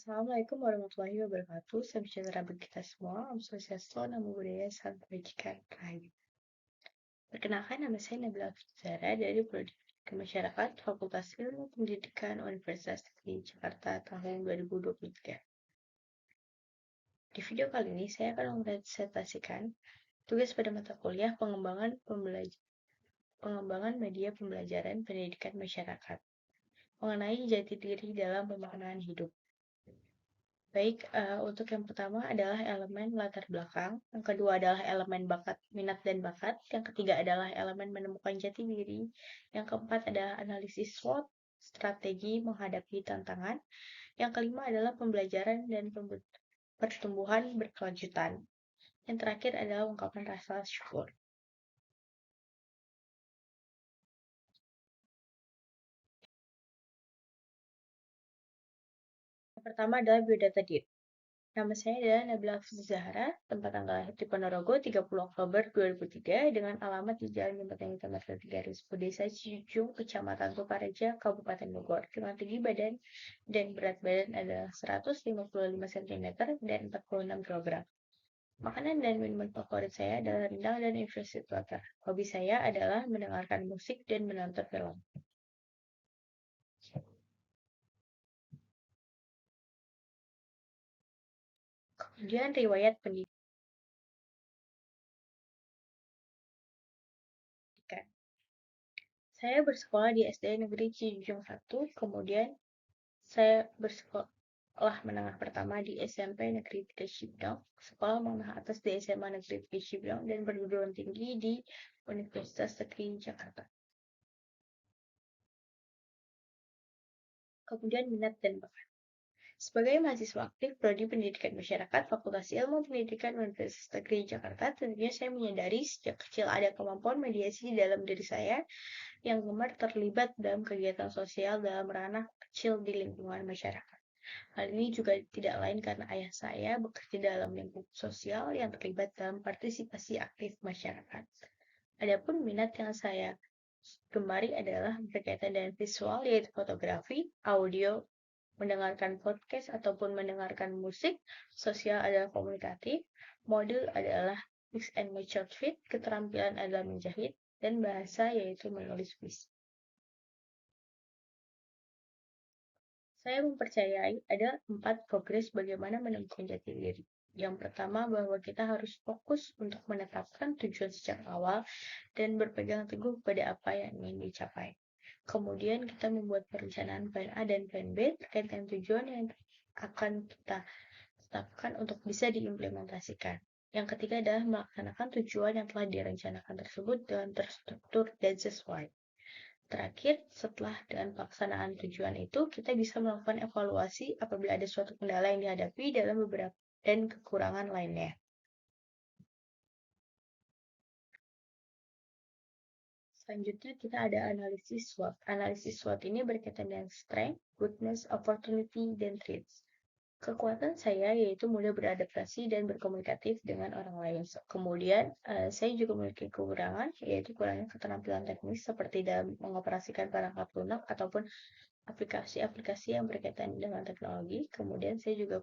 Assalamualaikum warahmatullahi wabarakatuh. Salam sejahtera bagi kita semua. Om Swastiastu, Namo Buddhaya, Salam Kebajikan, Rahayu. Perkenalkan, nama saya Nabila Zara dari Prodi Masyarakat, Fakultas Ilmu Pendidikan Universitas Negeri Jakarta tahun 2023. Di video kali ini, saya akan mempresentasikan tugas pada mata kuliah pengembangan media pembelajaran pendidikan masyarakat mengenai jati diri dalam pemaknaan hidup. Baik, untuk yang pertama adalah elemen latar belakang, yang kedua adalah elemen bakat, minat dan bakat, yang ketiga adalah elemen menemukan jati diri, yang keempat adalah analisis SWOT, strategi menghadapi tantangan, yang kelima adalah pembelajaran dan pertumbuhan berkelanjutan, yang terakhir adalah ungkapan rasa syukur. Yang pertama adalah biodata diri. Nama saya adalah Nabila Zahra, tempat tanggal lahir di Ponorogo 30 Oktober 2003 dengan alamat di Jalan Jembatan Hitam 3 Desa Cijung, Kecamatan Tukareja, Kabupaten Bogor, dengan tinggi badan dan berat badan adalah 155 cm dan 46 kg. Makanan dan minuman favorit saya adalah rendang dan infused water. Hobi saya adalah mendengarkan musik dan menonton film. Kemudian riwayat pendidikan. Saya bersekolah di SD Negeri Cijung 1, kemudian saya bersekolah menengah pertama di SMP Negeri 3 Cibinong, sekolah menengah atas di SMA Negeri 3 Cibinong, dan perguruan tinggi di Universitas Negeri Jakarta. Kemudian minat dan bakat. Sebagai mahasiswa aktif Prodi Pendidikan Masyarakat Fakultas Ilmu Pendidikan Universitas Negeri Jakarta, tentunya saya menyadari sejak kecil ada kemampuan mediasi dalam diri saya yang gemar terlibat dalam kegiatan sosial dalam ranah kecil di lingkungan masyarakat. Hal ini juga tidak lain karena ayah saya bekerja dalam lingkup sosial yang terlibat dalam partisipasi aktif masyarakat. Adapun minat yang saya gemari adalah berkaitan dengan visual, yaitu fotografi, audio, mendengarkan podcast ataupun mendengarkan musik, sosial adalah komunikatif, mode adalah mix and match outfit, keterampilan adalah menjahit, dan bahasa yaitu menulis puisi. Saya mempercayai ada 4 progres bagaimana menemukan jati diri. Yang pertama, bahwa kita harus fokus untuk menetapkan tujuan sejak awal dan berpegang teguh pada apa yang ingin dicapai. Kemudian kita membuat perencanaan plan A dan plan B terkait dengan tujuan yang akan kita tetapkan untuk bisa diimplementasikan. Yang ketiga adalah melaksanakan tujuan yang telah direncanakan tersebut dengan terstruktur dan sesuai. Terakhir, setelah dengan pelaksanaan tujuan itu, kita bisa melakukan evaluasi apabila ada suatu kendala yang dihadapi dalam beberapa dan kekurangan lainnya. Selanjutnya kita ada analisis SWOT. Analisis SWOT ini berkaitan dengan strength, weakness, opportunity, dan threats. Kekuatan saya yaitu mudah beradaptasi dan berkomunikatif dengan orang lain. Kemudian, saya juga memiliki kekurangan, yaitu kurangnya keterampilan teknis seperti dalam mengoperasikan perangkat lunak ataupun aplikasi-aplikasi yang berkaitan dengan teknologi. Kemudian saya juga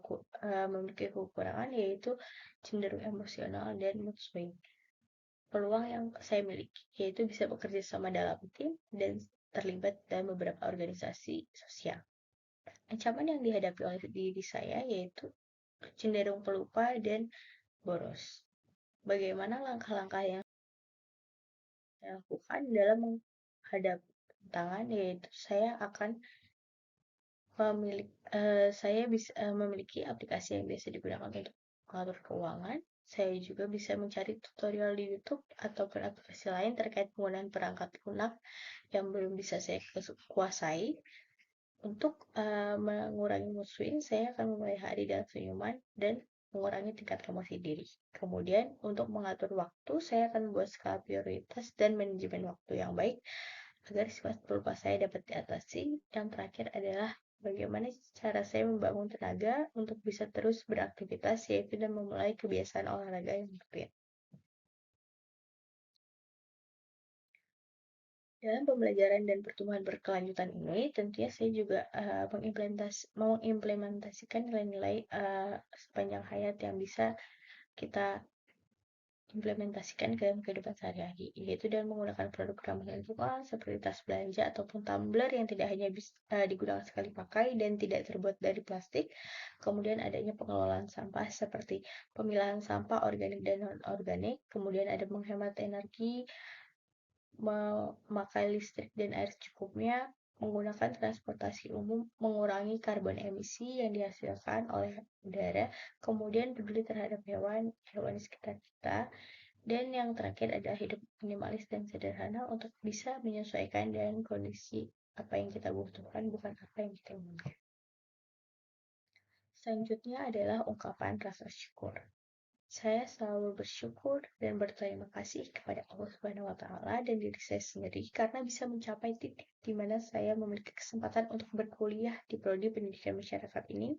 memiliki kekurangan, yaitu cenderung emosional dan mood swing. Peluang yang saya miliki yaitu bisa bekerja sama dalam tim dan terlibat dalam beberapa organisasi sosial. Ancaman yang dihadapi oleh diri saya yaitu cenderung pelupa dan boros. Bagaimana langkah-langkah yang saya lakukan dalam menghadapi tantangan, yaitu saya akan memiliki aplikasi yang biasa digunakan untuk mengatur keuangan. Saya juga bisa mencari tutorial di YouTube ataupun aplikasi lain terkait penggunaan perangkat lunak yang belum bisa saya kuasai. Untuk mengurangi mood swing, saya akan memulai hari dengan senyuman dan mengurangi tingkat emosi diri. Kemudian, untuk mengatur waktu, saya akan membuat skala prioritas dan manajemen waktu yang baik agar sifat pelupa saya dapat diatasi. Yang terakhir adalah bagaimana cara saya membangun tenaga untuk bisa terus beraktivitas, yaitu dan memulai kebiasaan olahraga yang rutin. Dalam pembelajaran dan pertumbuhan berkelanjutan ini, tentunya saya juga mengimplementasikan nilai-nilai sepanjang hayat yang bisa kita implementasikan ke dalam kehidupan sehari-hari, yaitu dengan menggunakan produk ramah lingkungan seperti tas belanja ataupun tumbler yang tidak hanya bisa digunakan sekali pakai dan tidak terbuat dari plastik. Kemudian adanya pengelolaan sampah seperti pemilahan sampah organik dan non-organik. Kemudian ada menghemat energi, memakai listrik dan air secukupnya, menggunakan transportasi umum, mengurangi karbon emisi yang dihasilkan oleh udara, kemudian peduli terhadap hewan di sekitar kita, dan yang terakhir adalah hidup minimalis dan sederhana untuk bisa menyesuaikan dengan kondisi apa yang kita butuhkan, bukan apa yang kita inginkan. Selanjutnya adalah ungkapan rasa syukur. Saya selalu bersyukur dan berterima kasih kepada Allah Subhanahu wa Ta'ala dan diri saya sendiri karena bisa mencapai titik di mana saya memiliki kesempatan untuk berkuliah di prodi pendidikan masyarakat ini,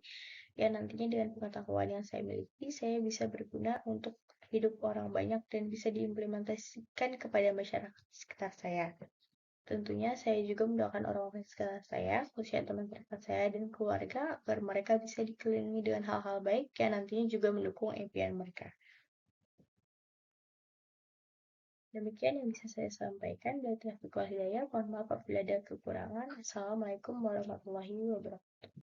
yang nantinya dengan pengetahuan yang saya miliki, saya bisa berguna untuk hidup orang banyak dan bisa diimplementasikan kepada masyarakat sekitar saya. Tentunya saya juga mendoakan orang-orang sekitar saya, khususnya teman terdekat saya dan keluarga, agar mereka bisa dikelilingi dengan hal-hal baik yang nantinya juga mendukung impian mereka. Demikian yang bisa saya sampaikan dari Taufiq Hidayah. Mohon maaf apabila ada kekurangan. Assalamualaikum warahmatullahi wabarakatuh.